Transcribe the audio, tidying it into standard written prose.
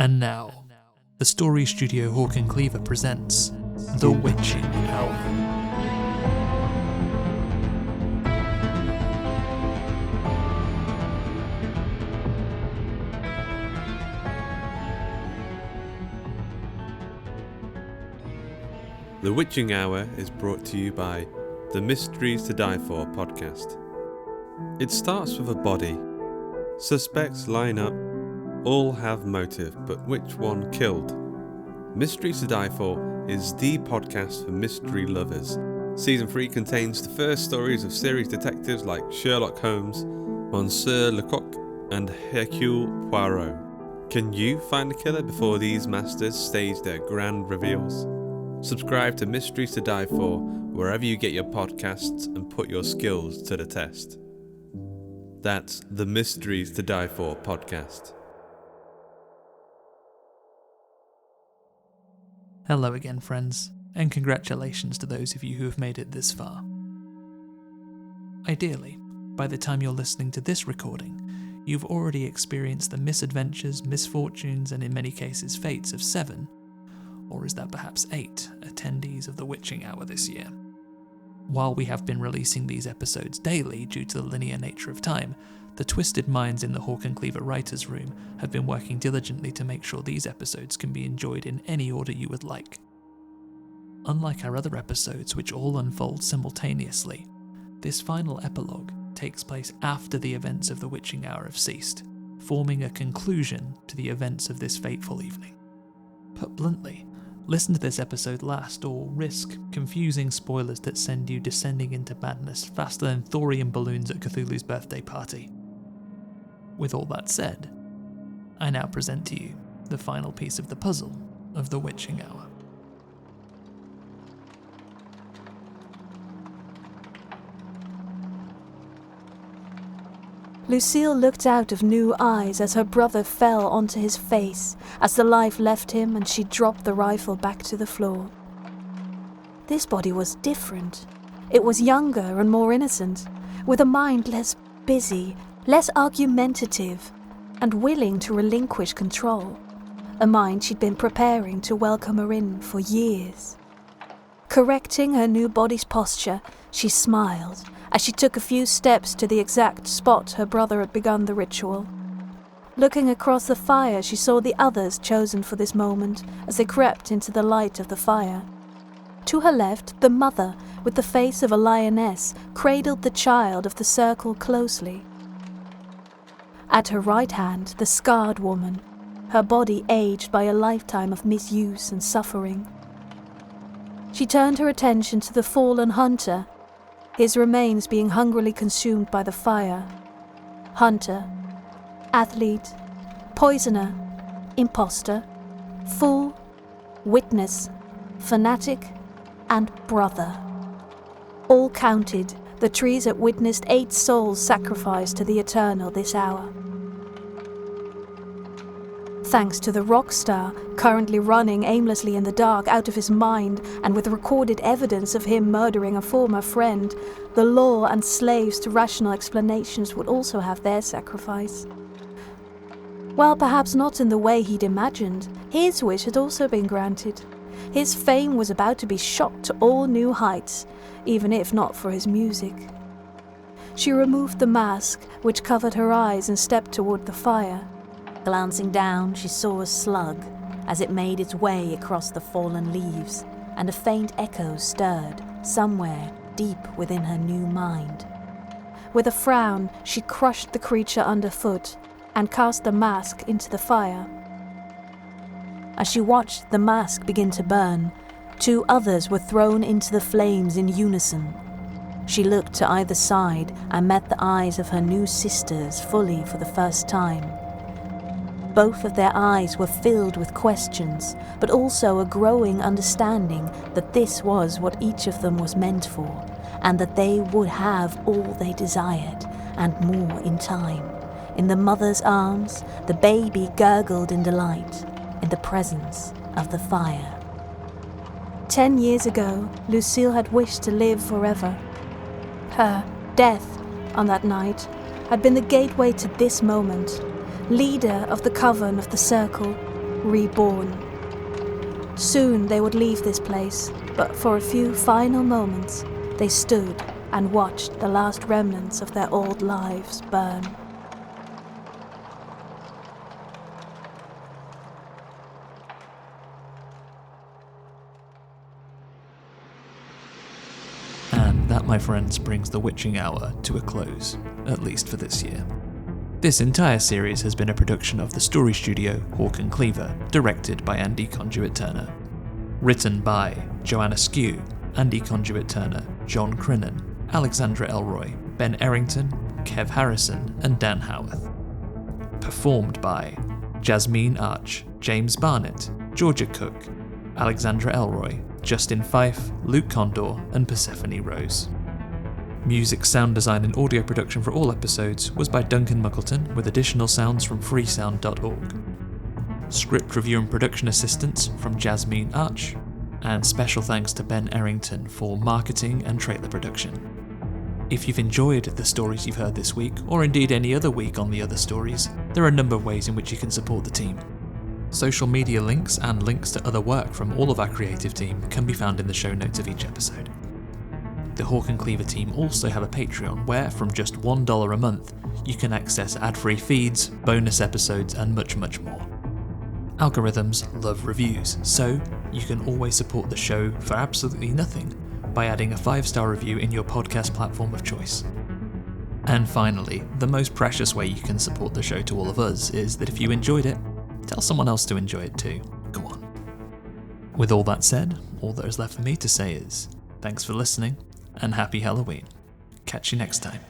And now, the Story Studio Hawk and Cleaver presents The Witching Hour. The Witching Hour is brought to you by the Mysteries to Die For podcast. It starts with a body. Suspects line up, all have motive, but which one killed? Mysteries to Die For is the podcast for mystery lovers. Season 3 contains the first stories of series detectives like Sherlock Holmes, Monsieur Lecoq, and Hercule Poirot. Can you find the killer before these masters stage their grand reveals? Subscribe to Mysteries to Die For wherever you get your podcasts and put your skills to the test. That's the Mysteries to Die For podcast. Hello again, friends, and congratulations to those of you who have made it this far. Ideally, by the time you're listening to this recording, you've already experienced the misadventures, misfortunes, and in many cases fates of 7, or is that perhaps 8, attendees of the Witching Hour this year. While we have been releasing these episodes daily due to the linear nature of time, the twisted minds in the Hawk and Cleaver writers' room have been working diligently to make sure these episodes can be enjoyed in any order you would like. Unlike our other episodes, which all unfold simultaneously, this final epilogue takes place after the events of the Witching Hour have ceased, forming a conclusion to the events of this fateful evening. Put bluntly, listen to this episode last, or risk confusing spoilers that send you descending into madness faster than thorium balloons at Cthulhu's birthday party. With all that said, I now present to you the final piece of the puzzle of the Witching Hour. Lucille looked out of new eyes as her brother fell onto his face, as the life left him and she dropped the rifle back to the floor. This body was different. It was younger and more innocent, with a mind less busy, less argumentative, and willing to relinquish control. A mind she'd been preparing to welcome her in for years. Correcting her new body's posture, she smiled as she took a few steps to the exact spot her brother had begun the ritual. Looking across the fire, she saw the others chosen for this moment as they crept into the light of the fire. To her left, the mother, with the face of a lioness, cradled the child of the circle closely. At her right hand, the scarred woman, her body aged by a lifetime of misuse and suffering. She turned her attention to the fallen hunter, his remains being hungrily consumed by the fire. Hunter, athlete, poisoner, imposter, fool, witness, fanatic, and brother. All counted, the trees had witnessed 8 souls sacrificed to the Eternal this hour. Thanks to the rock star, currently running aimlessly in the dark out of his mind and with recorded evidence of him murdering a former friend, the law and slaves to rational explanations would also have their sacrifice. While perhaps not in the way he'd imagined, his wish had also been granted. His fame was about to be shot to all new heights, even if not for his music. She removed the mask, which covered her eyes, and stepped toward the fire. Glancing down, she saw a slug as it made its way across the fallen leaves, and a faint echo stirred somewhere deep within her new mind. With a frown, she crushed the creature underfoot and cast the mask into the fire. As she watched the mask begin to burn, 2 others were thrown into the flames in unison. She looked to either side and met the eyes of her new sisters fully for the first time. Both of their eyes were filled with questions, but also a growing understanding that this was what each of them was meant for, and that they would have all they desired, and more in time. In the mother's arms, the baby gurgled in delight, in the presence of the fire. 10 years ago, Lucille had wished to live forever. Her death on that night had been the gateway to this moment. Leader of the Coven of the Circle, reborn. Soon they would leave this place, but for a few final moments, they stood and watched the last remnants of their old lives burn. And that, my friends, brings the Witching Hour to a close, at least for this year. This entire series has been a production of the story studio Hawk and Cleaver, directed by Andy Conduit-Turner. Written by Joanna Skew, Andy Conduit-Turner, John Crinan, Alexandra Elroy, Ben Errington, Kev Harrison, and Dan Howarth. Performed by Jasmine Arch, James Barnett, Georgia Cook, Alexandra Elroy, Justin Fife, Luke Condor, and Persephone Rose. Music, sound design, and audio production for all episodes was by Duncan Muggleton, with additional sounds from freesound.org. Script review and production assistance from Jasmine Arch, and special thanks to Ben Errington for marketing and trailer production. If you've enjoyed the stories you've heard this week, or indeed any other week on the other stories, there are a number of ways in which you can support the team. Social media links and links to other work from all of our creative team can be found in the show notes of each episode. The Hawk and Cleaver team also have a Patreon where, from just $1 a month, you can access ad-free feeds, bonus episodes, and much, much more. Algorithms love reviews, so you can always support the show for absolutely nothing by adding a 5-star review in your podcast platform of choice. And finally, the most precious way you can support the show to all of us is that if you enjoyed it, tell someone else to enjoy it too. Go on. With all that said, all that is left for me to say is, thanks for listening, and happy Halloween. Catch you next time.